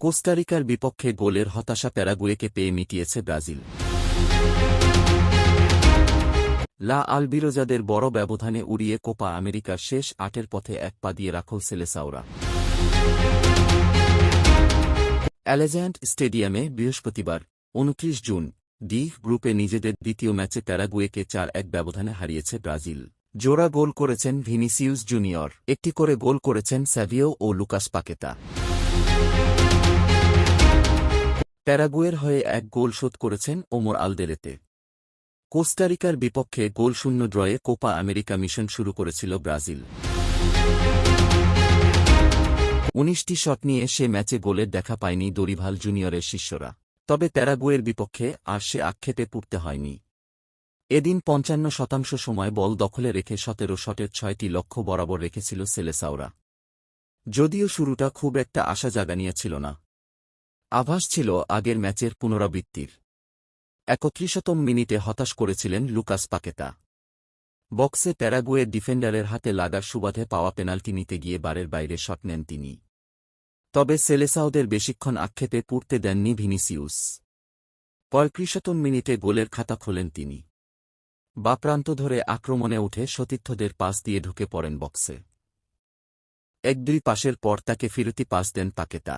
কোস্টারিকার বিপক্ষে গোলের হতাশা প্যারাগুয়েকে পেয়ে মিটিয়েছে ব্রাজিল। লা আলবিরোজাদের বড় ব্যবধানে উড়িয়ে কোপা আমেরিকার শেষ ৮-এর পথে এক পা দিয়ে রাখল সেলেসাওরা। অ্যালেজান্ড স্টেডিয়ামে বৃহস্পতিবার ২৯ জুন ডি গ্রুপে নিজেদের দ্বিতীয় ম্যাচে প্যারাগুয়েকে ৪-১ ব্যবধানে হারিয়েছে ব্রাজিল। জোড়া গোল করেছেন ভিনিসিউস জুনিয়র, একটি করে গোল করেছেন স্যাভিও ও লুকাস পাকেতা। প্যারাগুয়ের হয়ে এক গোল শোধ করেছেন ওমর আলদেরেতে। কোস্টারিকার বিপক্ষে গোলশূন্য ড্রয়ে কোপা আমেরিকা মিশন শুরু করেছিল ব্রাজিল। ১৯টি শট নিয়ে সে ম্যাচে গোলের দেখা পায়নি দরিভাল জুনিয়রের শিষ্যরা। তবে প্যারাগুয়ের বিপক্ষে আর সে আক্ষেপে পড়তে হয়নি। এদিন ৫৫% সময় বল দখলে রেখে ১৭ শটের ৬টি লক্ষ্য বরাবর রেখেছিল সেলেসাওরা। যদিও শুরুটা খুব একটা আশা জাগানিয়া ছিল না। আভাস ছিল আগের ম্যাচের পুনরাবৃত্তির। ৩১তম মিনিটে হতাশ করেছিলেন লুকাস পাকেতা। বক্সে প্যারাগুয়ের ডিফেন্ডারের হাতে লাগার সুবাদে পাওয়া পেনাল্টি নিতে গিয়ে বারের বাইরে শট নেন তিনি। তবে সেলেসাওদের বেশিক্ষণ আক্ষেপে পড়তে দেননি ভিনিসিউস। ৩৫তম মিনিটে গোলের খাতা খোলেন তিনি। বাঁ প্রান্ত ধরে আক্রমণে উঠে সতীর্থদের পাস দিয়ে ঢুকে পড়েন বক্সে। ১-২ পাসের পর তাকে ফিরতি পাস দেন পাকেতা।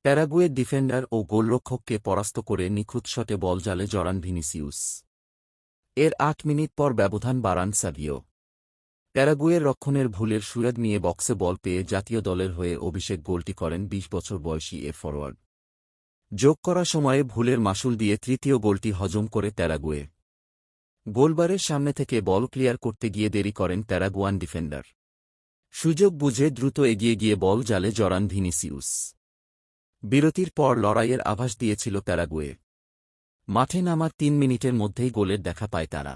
প্যারাগুয়ের ডিফেন্ডার ও গোলরক্ষককে পরাস্ত করে নিখুঁত শটে বল জালে জড়ান ভিনিসিউস। এর ৮ মিনিট পর ব্যবধান বাড়ান স্যাভিও। প্যারাগুয়ের রক্ষণের ভুলের সুয়াদ নিয়ে বক্সে বল পেয়ে জাতীয় দলের হয়ে অভিষেক গোলটি করেন ২০ বছর বয়সী এ ফরোয়ার্ড। যোগ করা সময়ে ভুলের মাসুল দিয়ে তৃতীয় গোলটি হজম করে প্যারাগুয়ে। গোলবারের সামনে থেকে বল ক্লিয়ার করতে গিয়ে দেরি করেন প্যারাগুয়ান ডিফেন্ডার। সুযোগ বুঝে দ্রুত এগিয়ে গিয়ে বল জালে জড়ান ভিনিসিউস। বিরতির পর লড়াইয়ের আভাস দিয়েছিল প্যারাগুয়ে। মাঠে নামার ৩ মিনিটের মধ্যেই গোলের দেখা পায় তারা।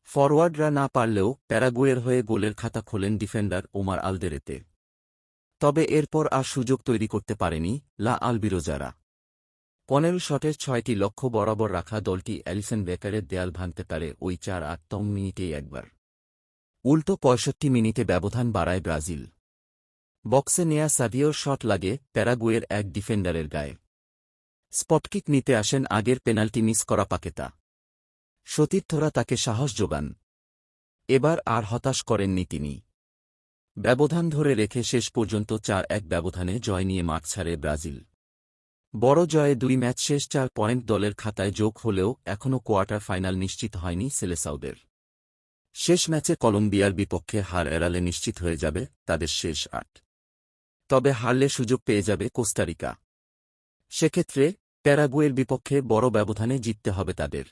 ফরওয়ার্ডরা না পারলেও প্যারাগুয়ের হয়ে গোলের খাতা খোলেন ডিফেন্ডার ওমার আলদেরেতে। তবে এরপর আর সুযোগ তৈরি করতে পারেনি লা আলবিরোজারা। ১৫ শটের ৬টি লক্ষ্য বরাবর রাখা দলটি অ্যালিসন বেকারের দেয়াল ভাঙতে পারে ওই ৪-৮তম মিনিটেই একবার। উল্টো ৬৫ মিনিটে ব্যবধান বাড়ায় ব্রাজিল। বক্সে নেয়া স্যাভিওর শট লাগে প্যারাগুয়ের এক ডিফেন্ডারের গায়ে। স্পটকিক নিতে আসেন আগের পেনাল্টি মিস করা পাকেতা। সতীর্থরা তাকে সাহস যোগান। এবার আর হতাশ করেননি তিনি। ব্যবধান ধরে রেখে শেষ পর্যন্ত ৪-১ ব্যবধানে জয় নিয়ে মাঠ ছাড়ে ব্রাজিল। বড় জয়ে ২ ম্যাচ শেষ ৪ পয়েন্ট দলের খাতায় যোগ হলেও এখনও কোয়ার্টার ফাইনাল নিশ্চিত হয়নি সেলেসাওদের। শেষ ম্যাচে কলম্বিয়ার বিপক্ষে হার এড়ালে নিশ্চিত হয়ে যাবে তাদের শেষ ৮। তবে হারলে সুযোগ পেয়ে যাবে কোস্টারিকা। সেক্ষেত্রে প্যারাগুয়ের বিপক্ষে বড় ব্যবধানে জিততে হবে তাদের।